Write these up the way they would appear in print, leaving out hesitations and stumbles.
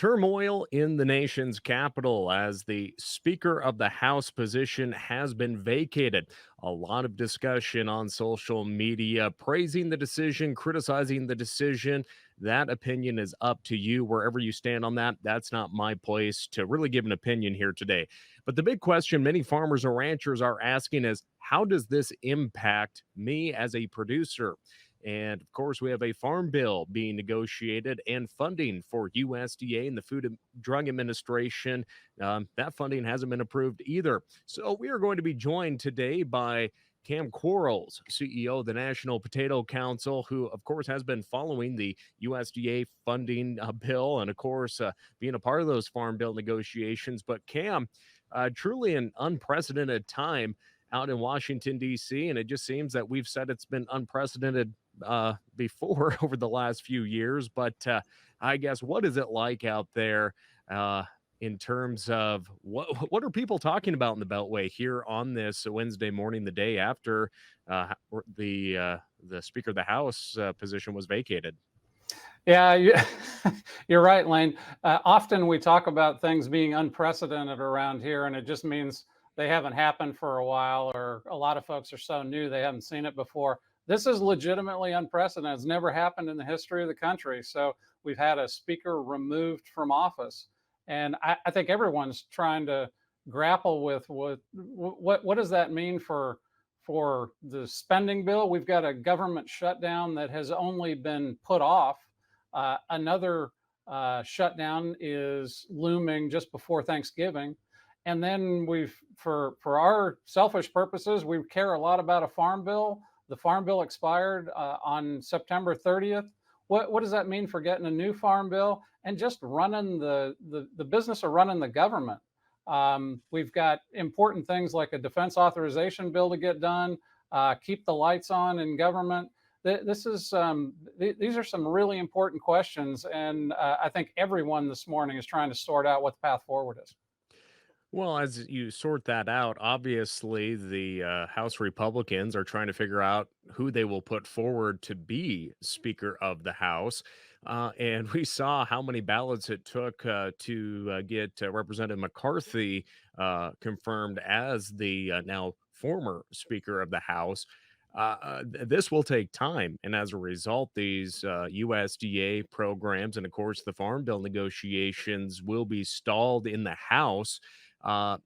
Turmoil in the nation's capital as the Speaker of the House position has been vacated. A lot of discussion on social media praising the decision, criticizing the decision. That opinion is up to you wherever you stand on that. That's not my place to really give an opinion here today. But the big question many farmers and ranchers are asking is how does this impact me as a producer? And of course, we have a farm bill being negotiated and funding for USDA and the Food and Drug Administration. That funding hasn't been approved either. So we are going to be joined today by Kam Quarles, CEO of the National Potato Council, who, of course, has been following the USDA funding bill and, of course, being a part of those farm bill negotiations. But, Cam, truly an unprecedented time out in Washington, D.C., and it just seems that we've said it's been unprecedented before over the last few years. But I guess what is it like out there in terms of what are people talking about in the Beltway here on this Wednesday morning, the day after the Speaker of the House position was vacated? Yeah, you're right, Lane. Often we talk about things being unprecedented around here, and it just means they haven't happened for a while, or a lot of folks are so new they haven't seen it before. This is legitimately unprecedented. It's never happened in the history of the country. So we've had a speaker removed from office, and I think everyone's trying to grapple with what does that mean for the spending bill. We've got a government shutdown that has only been put off. Another shutdown is looming just before Thanksgiving. And then for our selfish purposes, we care a lot about a farm bill. The farm bill expired on September 30th. What does that mean for getting a new farm bill and just running the business of running the government? We've got important things like a defense authorization bill to get done, keep the lights on in government. These are some really important questions, and I think everyone this morning is trying to sort out what the path forward is. Well, as you sort that out, obviously the House Republicans are trying to figure out who they will put forward to be Speaker of the House. And we saw how many ballots it took to get Representative McCarthy confirmed as the now former Speaker of the House. This will take time. And as a result, these USDA programs and, of course, the Farm Bill negotiations will be stalled in the House. I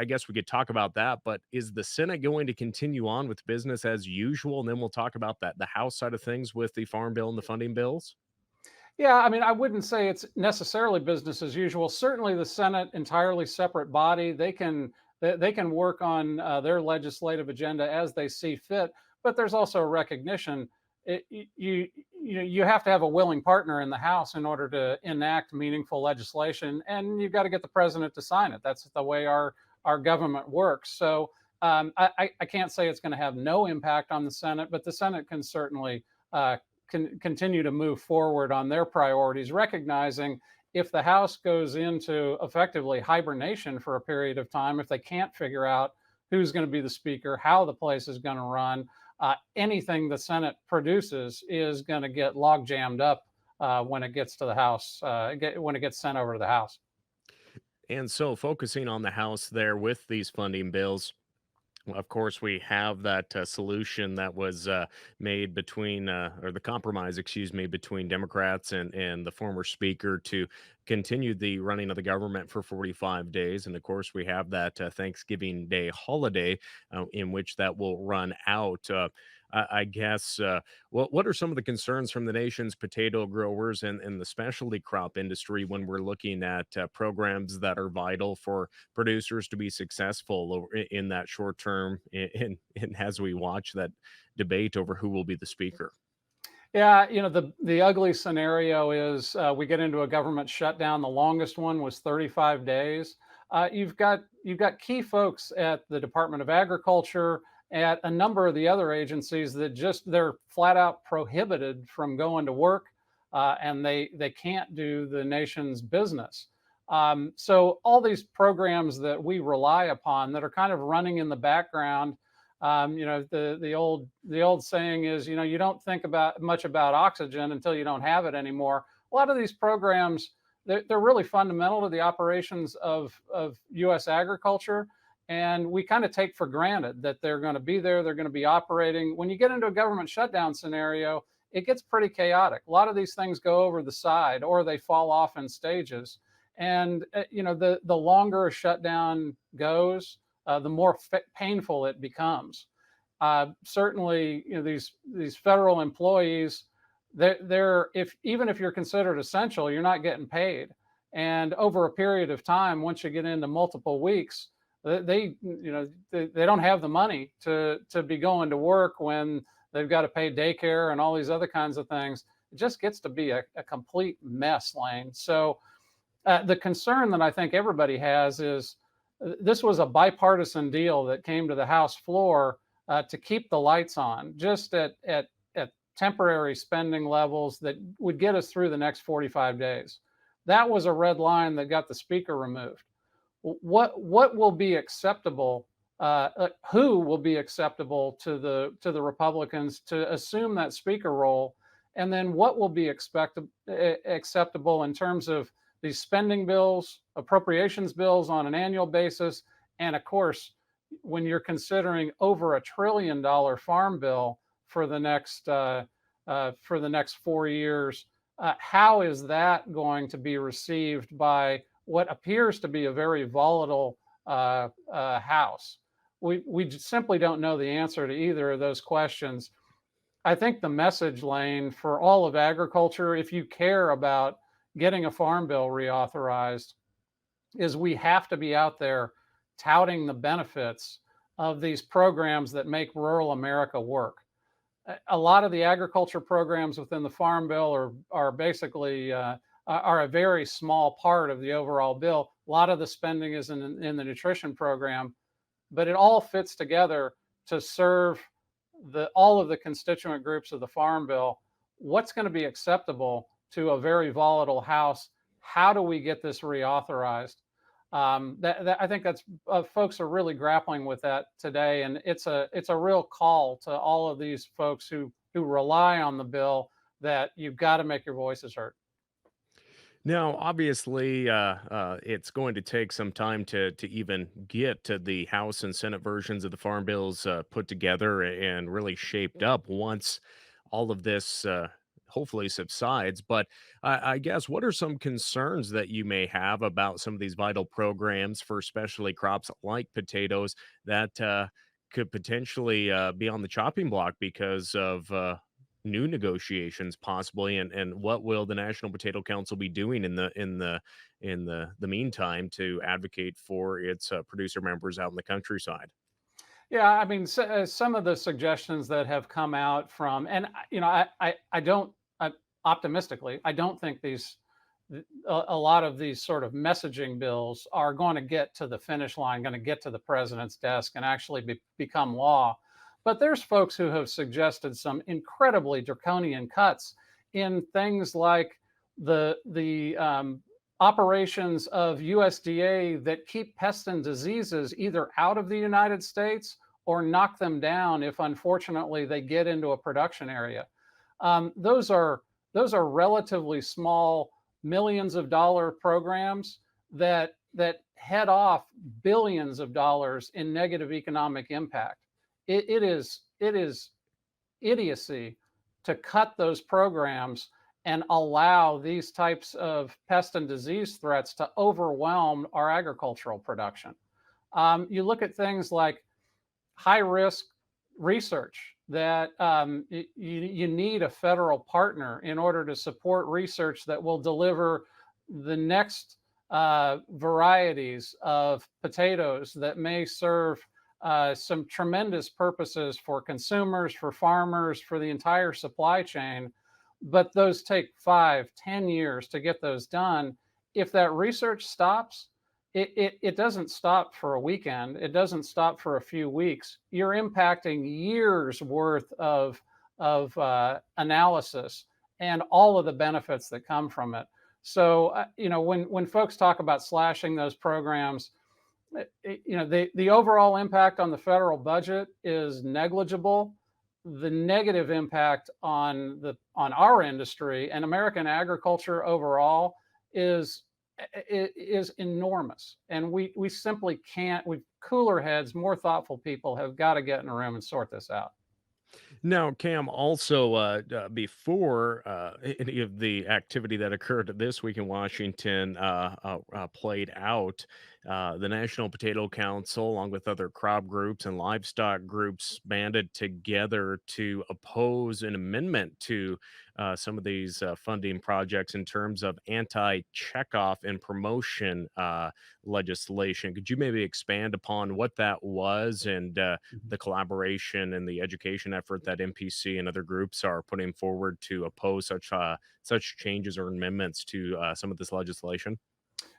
guess we could talk about that, but is the Senate going to continue on with business as usual? And then we'll talk about the House side of things with the Farm Bill and the funding bills. Yeah, I mean, I wouldn't say it's necessarily business as usual. Certainly, the Senate, entirely separate body, they can work on their legislative agenda as they see fit. But there's also a recognition you have to have a willing partner in the House in order to enact meaningful legislation, and you've got to get the president to sign it. That's the way our government works. So I can't say it's going to have no impact on the Senate, but the Senate can certainly continue to move forward on their priorities, recognizing if the House goes into effectively hibernation for a period of time, if they can't figure out who's going to be the speaker, how the place is going to run, anything the Senate produces is going to get log jammed up when it gets to the House, when it gets sent over to the House. And so, focusing on the House there with these funding bills, of course, we have that solution that was made between, or the compromise, excuse me, between Democrats and the former speaker to continue the running of the government for 45 days. And of course, we have that Thanksgiving Day holiday in which that will run out. I guess what are some of the concerns from the nation's potato growers and the specialty crop industry when we're looking at programs that are vital for producers to be successful in that short term and as we watch that debate over who will be the speaker? Yeah, the ugly scenario is we get into a government shutdown. The longest one was 35 days. You've got key folks at the Department of Agriculture, at a number of the other agencies that they're flat out prohibited from going to work, and they can't do the nation's business. So all these programs that we rely upon that are kind of running in the background. The old saying is, you don't think about much about oxygen until you don't have it anymore. A lot of these programs they're really fundamental to the operations of U.S. agriculture. And we kind of take for granted that they're going to be there, they're going to be operating. When you get into a government shutdown scenario, it gets pretty chaotic. A lot of these things go over the side or they fall off in stages. And the longer a shutdown goes, the more painful it becomes. Certainly, these federal employees, they're if even if you're considered essential, you're not getting paid. And over a period of time, once you get into multiple weeks, they don't have the money to be going to work when they've got to pay daycare and all these other kinds of things. It just gets to be a complete mess, Lane. So the concern that I think everybody has is this was a bipartisan deal that came to the House floor to keep the lights on, just at temporary spending levels that would get us through the next 45 days. That was a red line that got the speaker removed. What will be acceptable? Who will be acceptable to the Republicans to assume that speaker role, and then what will be acceptable in terms of these spending bills, appropriations bills on an annual basis, and of course, when you're considering over $1 trillion farm bill for the next 4 years, how is that going to be received by what appears to be a very volatile House? We simply don't know the answer to either of those questions. I think the message, Lane, for all of agriculture, if you care about getting a farm bill reauthorized, is we have to be out there touting the benefits of these programs that make rural America work. A lot of the agriculture programs within the farm bill are basically are a very small part of the overall bill. A lot of the spending is in the nutrition program, but it all fits together to serve all of the constituent groups of the farm bill. What's going to be acceptable to a very volatile House? How do we get this reauthorized? I think that's folks are really grappling with that today, and it's a real call to all of these folks who rely on the bill that you've got to make your voices heard. Now, obviously, it's going to take some time to even get to the House and Senate versions of the farm bills put together and really shaped up once all of this hopefully subsides. But I guess what are some concerns that you may have about some of these vital programs for especially crops like potatoes that could potentially be on the chopping block because of new negotiations possibly, and what will the National Potato Council be doing in the meantime to advocate for its producer members out in the countryside? Yeah, I mean, some of the suggestions that have come out from, and I don't, optimistically, I don't think a lot of these sort of messaging bills are going to get to the finish line, going to get to the president's desk and actually become law. But there's folks who have suggested some incredibly draconian cuts in things like the operations of USDA that keep pests and diseases either out of the United States or knock them down if unfortunately they get into a production area. Those are relatively small millions of dollar programs that head off billions of dollars in negative economic impact. It is idiocy to cut those programs and allow these types of pest and disease threats to overwhelm our agricultural production. You look at things like high risk research that you need a federal partner in order to support research that will deliver the next varieties of potatoes that may serve some tremendous purposes for consumers, for farmers, for the entire supply chain. But those take 5, 10 years to get those done. If that research stops, it doesn't stop for a weekend. It doesn't stop for a few weeks. You're impacting years worth of analysis and all of the benefits that come from it. So, when folks talk about slashing those programs, the overall impact on the federal budget is negligible. The negative impact on our industry and American agriculture overall is is enormous, and we simply can't. We cooler heads, more thoughtful people have got to get in a room and sort this out. Now, Cam, also before any of the activity that occurred this week in Washington played out, the National Potato Council, along with other crop groups and livestock groups, banded together to oppose an amendment to some of these funding projects in terms of anti-checkoff and promotion legislation. Could you maybe expand upon what that was and Mhm. the collaboration and the education effort that NPC and other groups are putting forward to oppose such changes or amendments to some of this legislation?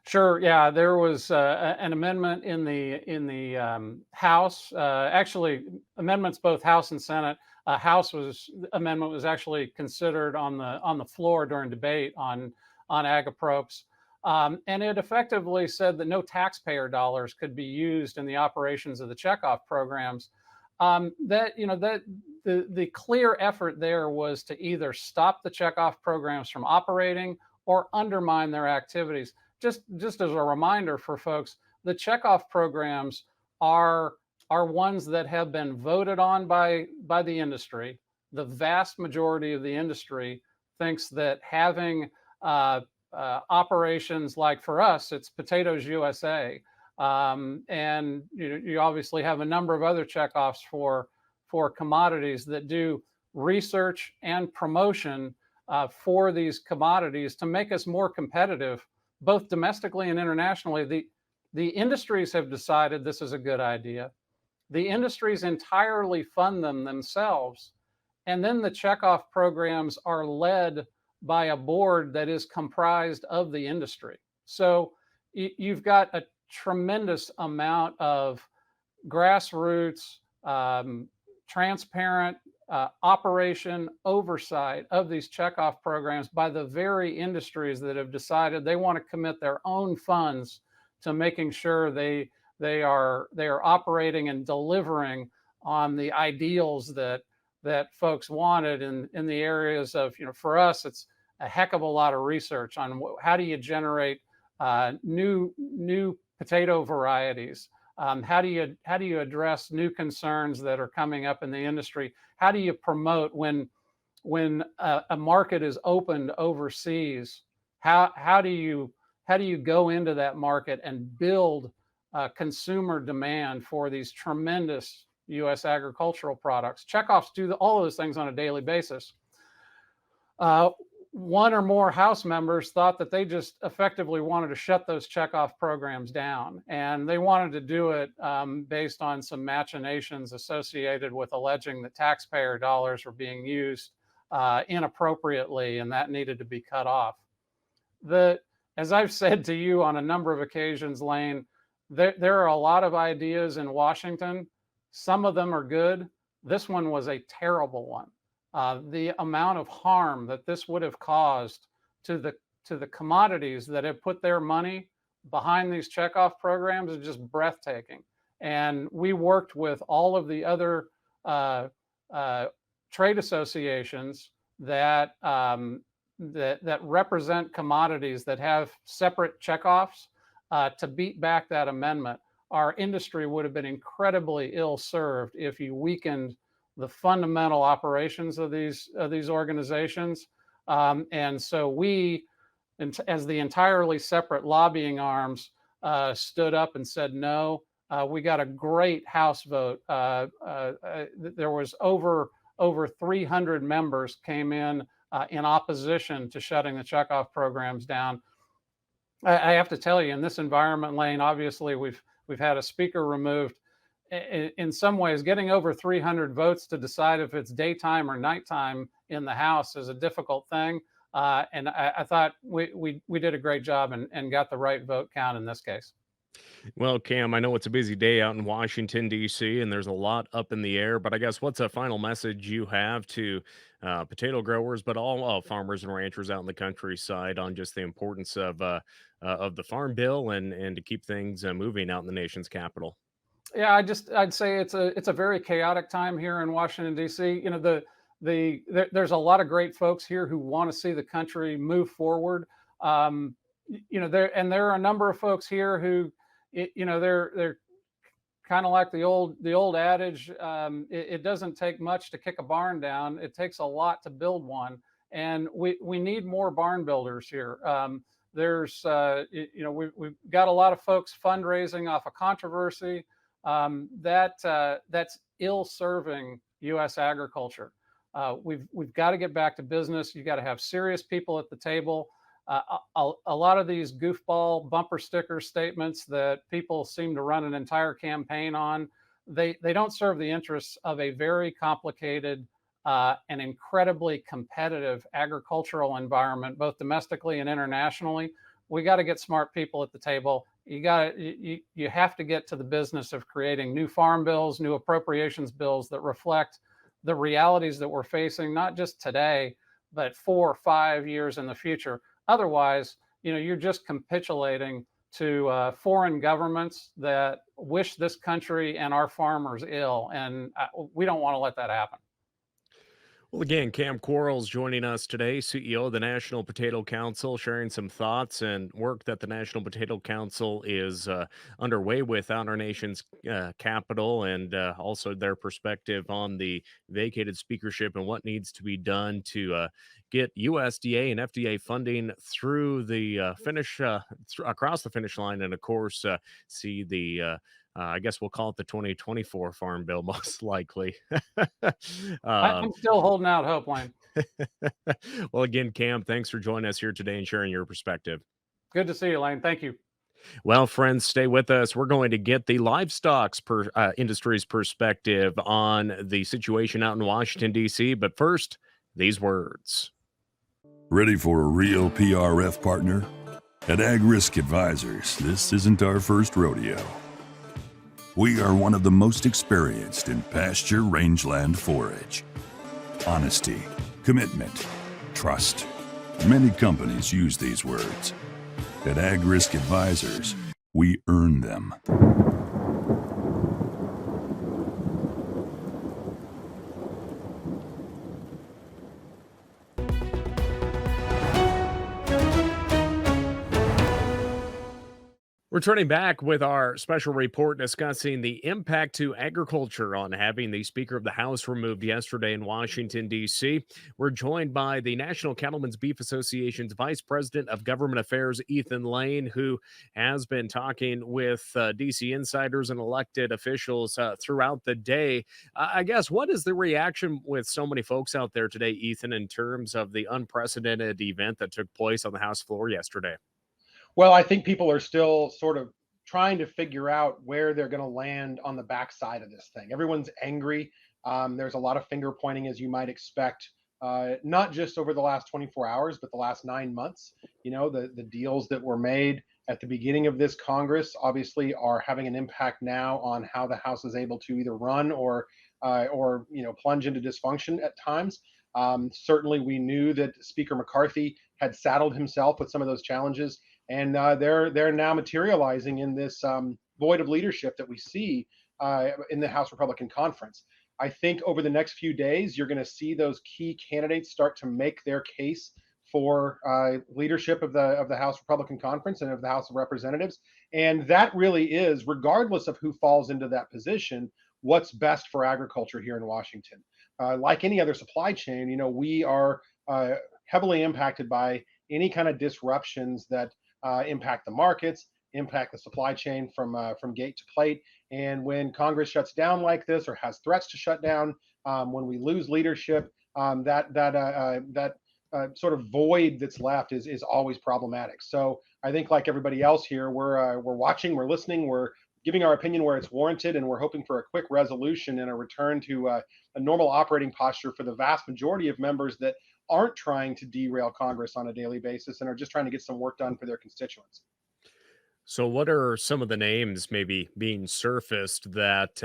Sure. Yeah, there was an amendment in the House. Actually, amendments both House and Senate. House was amendment was actually considered on the floor during debate on agapropes, and it effectively said that no taxpayer dollars could be used in the operations of the checkoff programs. That you know that the clear effort there was to either stop the checkoff programs from operating or undermine their activities. Just as a reminder for folks, the checkoff programs are are ones that have been voted on by the industry. The vast majority of the industry thinks that having operations like for us, it's Potatoes USA, and you obviously have a number of other checkoffs for commodities that do research and promotion for these commodities to make us more competitive, both domestically and internationally. The industries have decided this is a good idea. The industries entirely fund them themselves. And then the checkoff programs are led by a board that is comprised of the industry. So you've got a tremendous amount of grassroots, transparent operation oversight of these checkoff programs by the very industries that have decided they want to commit their own funds to making sure they are operating and delivering on the ideals that folks wanted in the areas of, for us it's a heck of a lot of research on how do you generate new potato varieties. How do you address new concerns that are coming up in the industry? How do you promote when a market is opened overseas? How do you go into that market and build consumer demand for these tremendous U.S. agricultural products? Checkoffs do all of those things on a daily basis. Uh, One or more House members thought that they just effectively wanted to shut those checkoff programs down. And they wanted to do it based on some machinations associated with alleging that taxpayer dollars were being used inappropriately and that needed to be cut off. As I've said to you on a number of occasions, Lane, there are a lot of ideas in Washington. Some of them are good. This one was a terrible one. The amount of harm that this would have caused to the commodities that have put their money behind these checkoff programs is just breathtaking. And we worked with all of the other uh, trade associations that represent commodities that have separate checkoffs to beat back that amendment. Our industry would have been incredibly ill served if you weakened the fundamental operations of these organizations. And so we, as the entirely separate lobbying arms, stood up and said no. We got a great House vote. There was over 300 members came in opposition to shutting the checkoff programs down. I have to tell you, in this environment, Lane, obviously we've had a speaker removed. In some ways, getting over 300 votes to decide if it's daytime or nighttime in the House is a difficult thing. And I thought we did a great job and got the right vote count in this case. Well, Cam, I know it's a busy day out in Washington, D.C., and there's a lot up in the air. But I guess what's a final message you have to potato growers, but all farmers and ranchers out in the countryside on just the importance of the Farm Bill and to keep things moving out in the nation's capital? Yeah, I'd say it's a very chaotic time here in Washington D.C. There's a lot of great folks here who want to see the country move forward. there are a number of folks here who, they're kind of like the old adage. It doesn't take much to kick a barn down. It takes a lot to build one, and we need more barn builders here. There's we've got a lot of folks fundraising off of controversy. That's ill serving U.S. agriculture. We've got to get back to business. You got to have serious people at the table. A lot of these goofball bumper sticker statements that people seem to run an entire campaign on, they don't serve the interests of a very complicated and incredibly competitive agricultural environment, both domestically and internationally. We got to get smart people at the table. You have to get to the business of creating new farm bills, new appropriations bills that reflect the realities that we're facing, not just today, but 4 or 5 years in the future. Otherwise, you're just capitulating to foreign governments that wish this country and our farmers ill, and we don't want to let that happen. Well, again, Kam Quarles joining us today, CEO of the National Potato Council, sharing some thoughts and work that the National Potato Council is underway with out in our nation's capital, and also their perspective on the vacated speakership and what needs to be done to get USDA and FDA funding through the across the finish line, and of course, see the I guess we'll call it the 2024 Farm Bill, most likely. um, I'm still holding out hope, Lane. well, again, Cam, thanks for joining us here today and sharing your perspective. Good to see you, Lane. Thank you. Well, friends, stay with us. We're going to get the industry's perspective on the situation out in Washington, D.C. But first, these words. Ready for a real PRF partner? At Ag Risk Advisors, this isn't our first rodeo. We are one of the most experienced in pasture rangeland forage. Honesty, commitment, trust. Many companies use these words. At Ag Risk Advisors, we earn them. Returning back with our special report discussing the impact to agriculture on having the Speaker of the House removed yesterday in Washington, D.C. We're joined by the National Cattlemen's Beef Association's Vice President of Government Affairs, Ethan Lane, who has been talking with D.C. insiders and elected officials throughout the day. I guess, what is the reaction with so many folks out there today, Ethan, in terms of the unprecedented event that took place on the House floor yesterday? Well, I think people are still sort of trying to figure out where they're going to land on the backside of this thing. Everyone's angry. There's a lot of finger pointing, as you might expect, not just over the last 24 hours, but the last 9 months. The deals that were made at the beginning of this Congress obviously are having an impact now on how the House is able to either run or plunge into dysfunction at times. Certainly, we knew that Speaker McCarthy had saddled himself with some of those challenges. And they're now materializing in this void of leadership that we see in the House Republican Conference. I think over the next few days, you're going to see those key candidates start to make their case for leadership of the House Republican Conference and of the House of Representatives. And that really is, regardless of who falls into that position, what's best for agriculture here in Washington. Like any other supply chain, we are heavily impacted by any kind of disruptions that impact the markets, impact the supply chain from gate to plate. And when Congress shuts down like this or has threats to shut down, when we lose leadership, that sort of void that's left is always problematic. So I think, like everybody else here, we're watching, we're listening, we're giving our opinion where it's warranted, and we're hoping for a quick resolution and a return to a normal operating posture for the vast majority of members that aren't trying to derail Congress on a daily basis and are just trying to get some work done for their constituents. So, what are some of the names maybe being surfaced that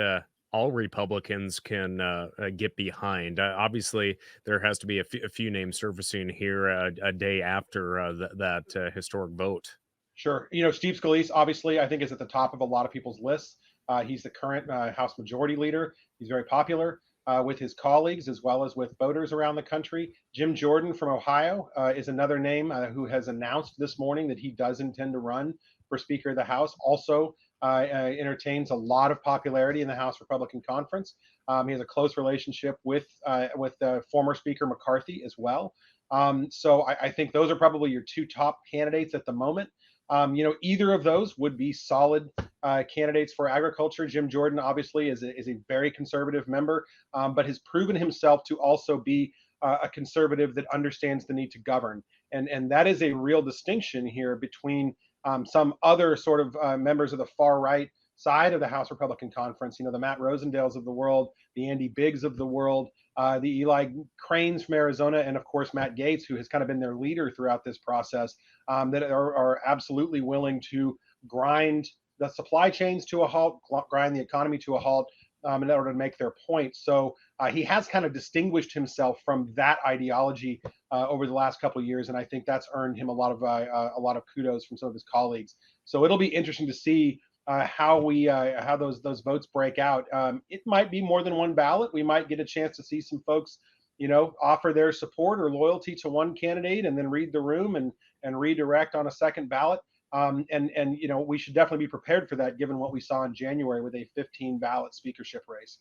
all Republicans can get behind? Obviously, there has to be a few names surfacing here a day after that historic vote. Sure. Steve Scalise, obviously, I think is at the top of a lot of people's lists. He's the current House Majority Leader. He's very popular. with his colleagues as well as with voters around the country. Jim Jordan from Ohio is another name who has announced this morning that he does intend to run for Speaker of the House. Also entertains a lot of popularity in the House Republican Conference. He has a close relationship with former Speaker McCarthy as well. So I think those are probably your two top candidates at the moment. Either of those would be solid candidates for agriculture. Jim Jordan obviously is a very conservative member, but has proven himself to also be a conservative that understands the need to govern, and that is a real distinction here between some other sort of members of the far right side of the House Republican Conference. The Matt Rosendales of the world, the Andy Biggs of the world, the Eli Cranes from Arizona, and of course Matt Gaetz, who has kind of been their leader throughout this process, that are absolutely willing to grind the supply chains to a halt, grind the economy to a halt, in order to make their point. So he has kind of distinguished himself from that ideology over the last couple of years, and I think that's earned him a lot of kudos from some of his colleagues. So it'll be interesting to see how those votes break out. It might be more than one ballot. We might get a chance to see some folks, offer their support or loyalty to one candidate and then read the room and redirect on a second ballot. And we should definitely be prepared for that, given what we saw in January with a 15 ballot speakership race.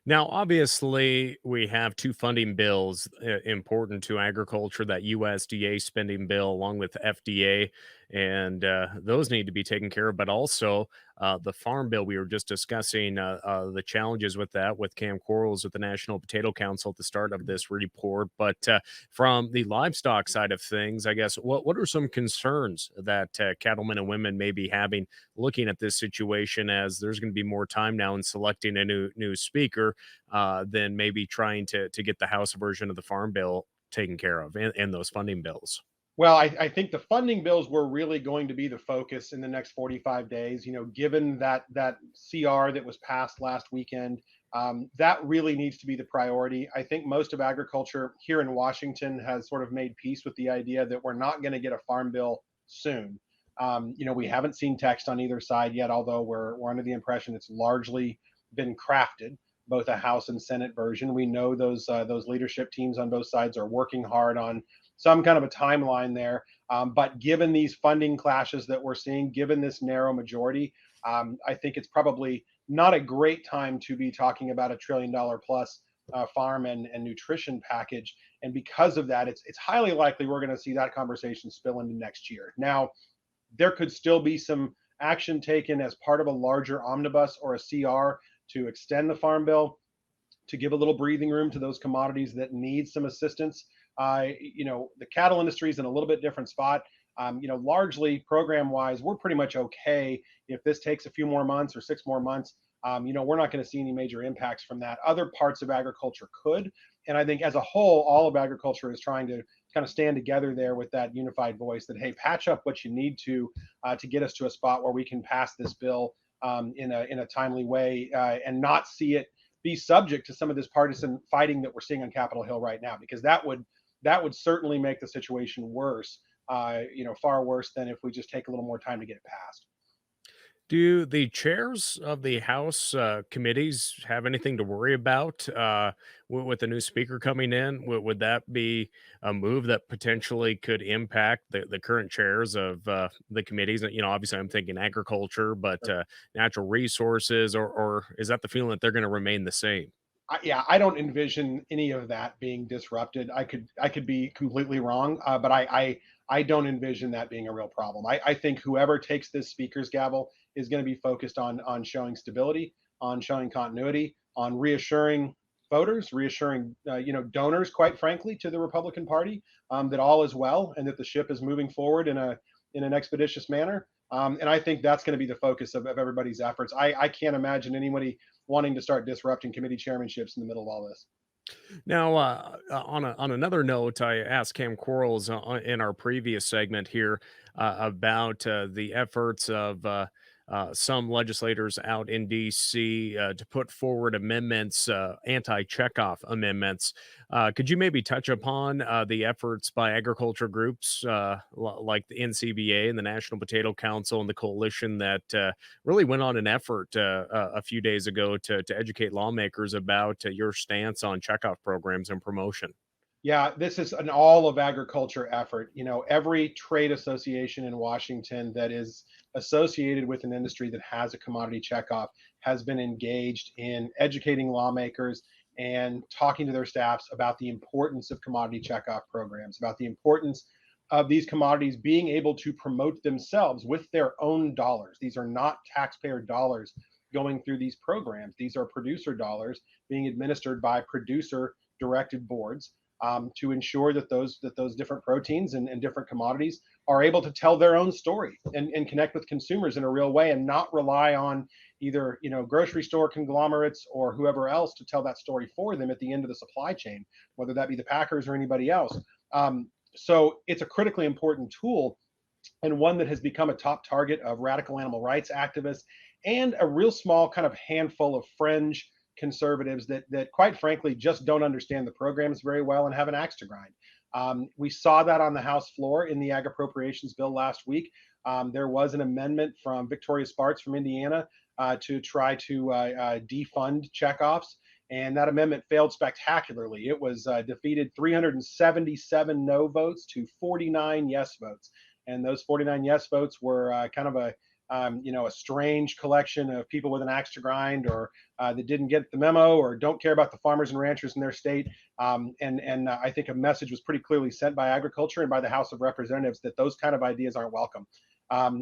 Now, obviously, we have two funding bills important to agriculture, that USDA spending bill along with FDA, and those need to be taken care of. But also the farm bill, we were just discussing the challenges with that with Kam Quarles with the National Potato Council at the start of this report. But from the livestock side of things, I guess, what are some concerns that cattlemen and women may be having looking at this situation, as there's going to be more time now in selecting a new speaker than maybe trying to get the House version of the Farm Bill taken care of, and those funding bills? Well, I think the funding bills were really going to be the focus in the next 45 days. Given that CR that was passed last weekend, that really needs to be the priority. I think most of agriculture here in Washington has sort of made peace with the idea that we're not going to get a farm bill soon. We haven't seen text on either side yet, although we're under the impression it's largely been crafted, both a House and Senate version. We know those leadership teams on both sides are working hard on some kind of a timeline there. But given these funding clashes that we're seeing, given this narrow majority, I think it's probably not a great time to be talking about a $1 trillion plus farm and nutrition package. And because of that, it's highly likely we're going to see that conversation spill into next year. Now, there could still be some action taken as part of a larger omnibus or a CR to extend the farm bill, to give a little breathing room to those commodities that need some assistance. The cattle industry is in a little bit different spot. Largely program wise, we're pretty much okay. If this takes a few more months or 6 more months, we're not going to see any major impacts from that. Other parts of agriculture could. And I think as a whole, all of agriculture is trying to kind of stand together there with that unified voice that, hey, patch up what you need to get us to a spot where we can pass this bill in a timely way, and not see it be subject to some of this partisan fighting that we're seeing on Capitol Hill right now, because that would certainly make the situation worse, far worse than if we just take a little more time to get it passed. Do the chairs of the House committees have anything to worry about with the new speaker coming in? Would that be a move that potentially could impact the current chairs of the committees? Obviously, I'm thinking agriculture, but natural resources, or is that the feeling that they're going to remain the same? Yeah, I don't envision any of that being disrupted. I could be completely wrong, but I don't envision that being a real problem. I think whoever takes this speaker's gavel is going to be focused on showing stability, on showing continuity, on reassuring voters, reassuring donors, quite frankly, to the Republican Party, that all is well and that the ship is moving forward in an expeditious manner. And I think that's going to be the focus of everybody's efforts. I can't imagine anybody wanting to start disrupting committee chairmanships in the middle of all this. Now, on another note, I asked Kam Quarles in our previous segment here about the efforts of some legislators out in D.C. To put forward amendments, anti-checkoff amendments. Could you maybe touch upon the efforts by agriculture groups like the NCBA and the National Potato Council and the coalition that really went on an effort a few days ago to educate lawmakers about your stance on checkoff programs and promotion? Yeah, this is an all of agriculture effort. Every trade association in Washington that is associated with an industry that has a commodity checkoff has been engaged in educating lawmakers and talking to their staffs about the importance of commodity checkoff programs, about the importance of these commodities being able to promote themselves with their own dollars. These are not taxpayer dollars going through these programs. These are producer dollars being administered by producer directed boards to ensure that those different proteins and different commodities are able to tell their own story and connect with consumers in a real way, and not rely on either grocery store conglomerates or whoever else to tell that story for them at the end of the supply chain, whether that be the packers or anybody else. So it's a critically important tool, and one that has become a top target of radical animal rights activists and a real small kind of handful of fringe conservatives that quite frankly just don't understand the programs very well and have an axe to grind. We saw that on the House floor in the ag appropriations bill last week. There was an amendment from Victoria Sparks from Indiana to try to defund checkoffs, and that amendment failed spectacularly. It was defeated 377 no votes to 49 yes votes, and those 49 yes votes were kind of a strange collection of people with an axe to grind, or that didn't get the memo, or don't care about the farmers and ranchers in their state. And I think a message was pretty clearly sent by agriculture and by the House of Representatives that those kind of ideas aren't welcome.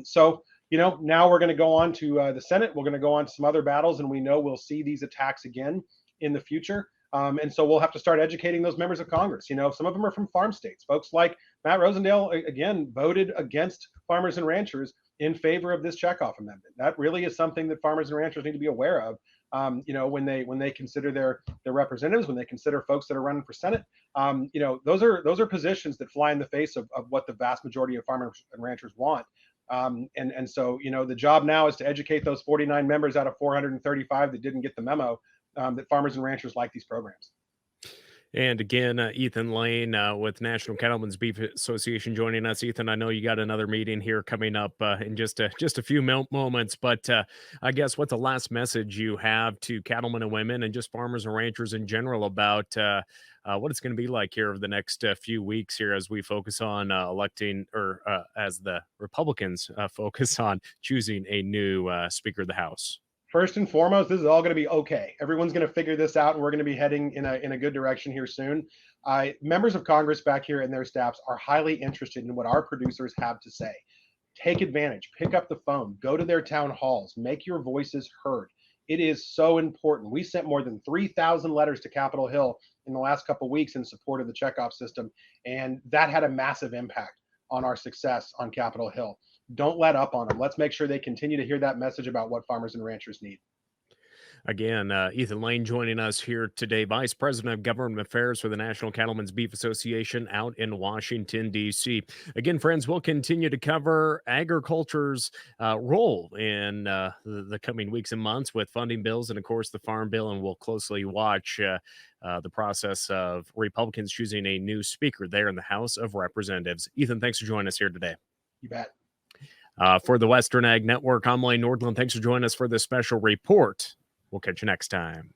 So now we're going to go on to the Senate. We're going to go on to some other battles, and we know we'll see these attacks again in the future. And so we'll have to start educating those members of Congress. Some of them are from farm states. Folks like Matt Rosendale, again, voted against farmers and ranchers in favor of this checkoff amendment. That really is something that farmers and ranchers need to be aware of. When they consider their representatives, when they consider folks that are running for Senate. Those are positions that fly in the face of what the vast majority of farmers and ranchers want. And so the job now is to educate those 49 members out of 435 that didn't get the memo, that farmers and ranchers like these programs. And again, Ethan Lane with National Cattlemen's Beef Association joining us. Ethan, I know you got another meeting here coming up in just a few moments, but I guess what's the last message you have to cattlemen and women and just farmers and ranchers in general about what it's going to be like here over the next few weeks here as we focus on electing, or as the Republicans focus on choosing a new Speaker of the House? First and foremost, this is all going to be okay. Everyone's going to figure this out, and we're going to be heading in a good direction here soon. Members of Congress back here and their staffs are highly interested in what our producers have to say. Take advantage, pick up the phone, go to their town halls, make your voices heard. It is so important. We sent more than 3,000 letters to Capitol Hill in the last couple of weeks in support of the checkoff system, and that had a massive impact on our success on Capitol Hill. Don't let up on them. Let's make sure they continue to hear that message about what farmers and ranchers need. Again, Ethan Lane joining us here today, Vice President of Government Affairs for the National Cattlemen's Beef Association out in Washington, D.C. Again, friends, we'll continue to cover agriculture's role in the coming weeks and months with funding bills and, of course, the Farm Bill, and we'll closely watch the process of Republicans choosing a new speaker there in the House of Representatives. Ethan, thanks for joining us here today. You bet. For the Western Ag Network, I'm Lane Nordland. Thanks for joining us for this special report. We'll catch you next time.